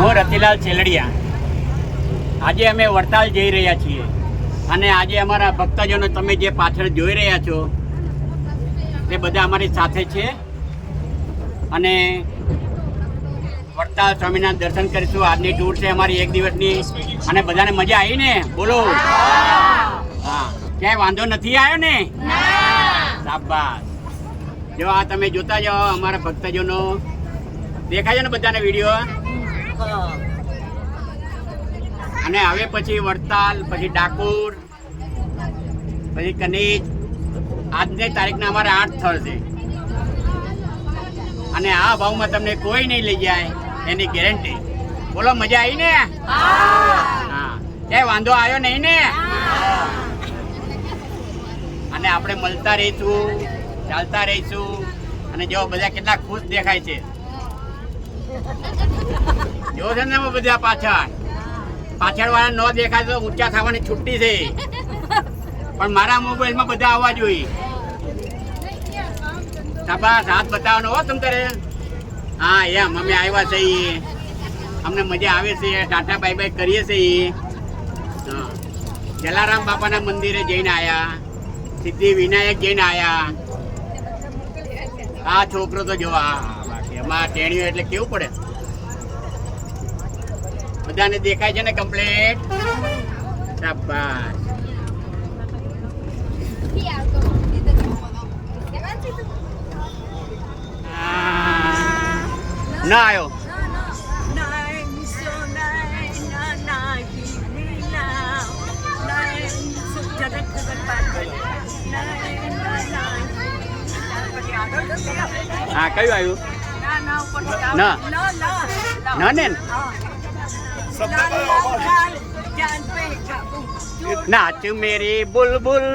હું રતિલાલ છેલડિયા. આજે અમે વડતાલ જઈ રહ્યા છીએ અને આજે અમારા ભક્તજનો તમે જે પાછળ જોઈ રહ્યા છો તે બધા અમારી સાથે છે અને વડતાલ સ્વામિનારાયણ દર્શન કરીશું. આજની ટૂર છે અમારી 1 દિવસની અને બધાને મજા આવી ને? બોલો હા. ક્યાંય વાંધો નથી આવ્યો ને? શાબાશ. જો આ તમે જોતા જાઓ અમારા ભક્તજનો દેખાય છે ને બધાને વિડીયો. અને હવે પછી વડતાલ, પછી ડાકોર, પછી કનીજ. આજની તારીખના અમારે 8 સ્થળ છે અને આ ભાવમાં તમને કોઈ નહીં લઈ જાય એની ગેરંટી. બોલો મજા આવી ને? હા. ક્યાંય વાંધો આવ્યો નહીં ને? અને આપણે મળતા રહીશું, ચાલતા રહીશું અને જો બધા કેટલા ખુશ દેખાય છે. જો છે ને બધા પાછળ વાળા ન દેખાય તો ઊંચા થવાની છુટ્ટી છે, પણ મારા મોબાઈલમાં બધા આવવા જોઈએ. શાબાશ. હાથ બતાવવાનો હો તમ તારે. હા એમ અમે આવ્યા છીએ, અમને મજા આવે છે, ટાટા બાય બાય કરીએ છીએ. હા. જલારામ બાપાના મંદિરે જઈને આવ્યા, સિદ્ધિ વિનાયક જઈને આવ્યા. આ છોકરો તો જોવા એમાં ટેણીઓ એટલે કેવું પડે. બધાને દેખાય છે ને કમ્પ્લીટ? શાબાશ. ના આવ્યો. હા કયું આવ્યું? ના ના ને नाच मेरी बुलबुल,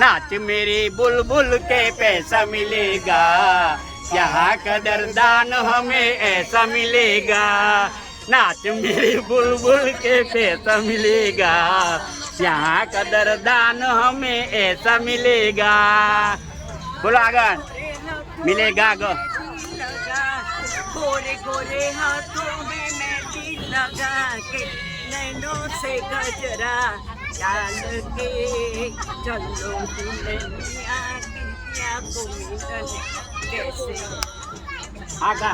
नाच मेरी बुलबुल के पैसा मिलेगा, यहाँ कदरदान हमें ऐसा मिलेगा. नाच मेरी बुलबुल के पैसा मिलेगा, यहाँ कदरदान हमें ऐसा मिलेगा. बोलो આગળ. मिलेगा गो. गोरे गोरे हाथों में मेहंदी लगा के, नैनों से गजरा डाल के, चलो दुल्हनिया की को मिलन कैसे. આગળ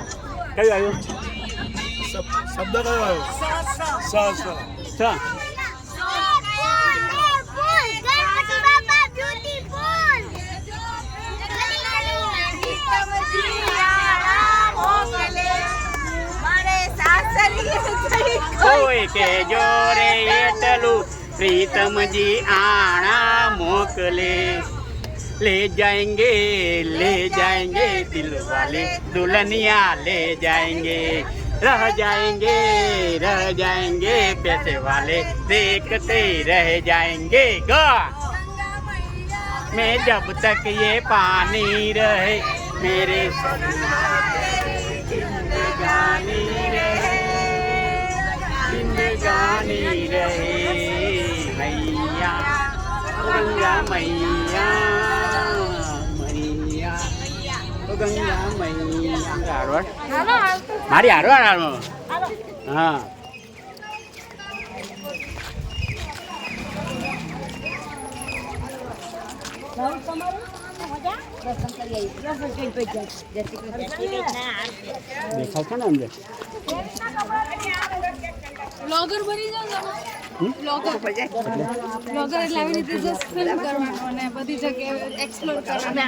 કયું આવ્યું? શબ્દ કયો આવ્યો? સ કોઈ કે જોરે એટલું પ્રીતમજી આણા મોકલે, ले जाएंगे दिल वाले दुल्हनिया ले जाएंगे, रह जाएंगे पैसे वाले देखते रह जाएंगे. गा मैं जब तक ये पानी रहे मेरे जिंदगानी रहे मैया गंगा मैया ગંગા મૈયા. મારી હારો હા. દેખાય છે ને અંદર બ્લોગર બની જાવ. બ્લોગર એટલે આવી રીતે જસ્ટ ફિલ્મ કરવાનું અને બધી જગ્યાએ એક્સપ્લોર કરવાનું,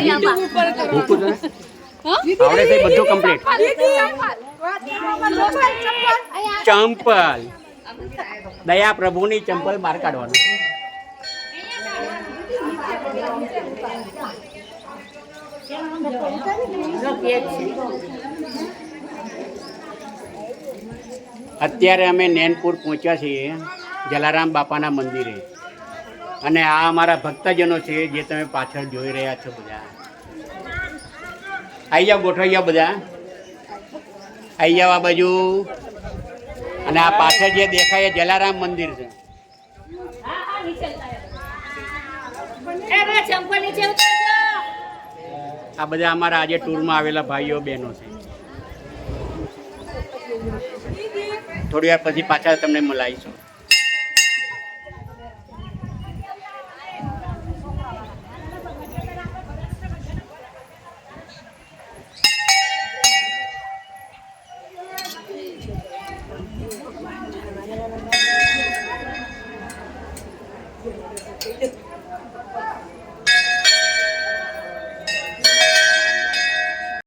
યુટ્યુબ ઉપર કરવાનું. આવડે છે બધું કમ્પ્લીટ. ચંપલ દયા પ્રભુની ચંપલ બહાર કાઢવાનું. અત્યારે અમે નૈનપુર પહોંચ્યા છીએ જલારામ બાપાના મંદિરે અને આ અમારા ભક્તજનો છે જે તમે પાછળ જોઈ રહ્યા છો. બધા આવી જાઓ, ગોઠવાઈ જાઓ, બધા આવી જાઓ આ બાજુ. અને આ પાછળ જે દેખાય એ જલારામ મંદિર છે. આ બધા અમારા આજે ટૂરમાં આવેલા ભાઈઓ બહેનો છે. થોડી વાર પછી પાછા તમને મળાવીશું.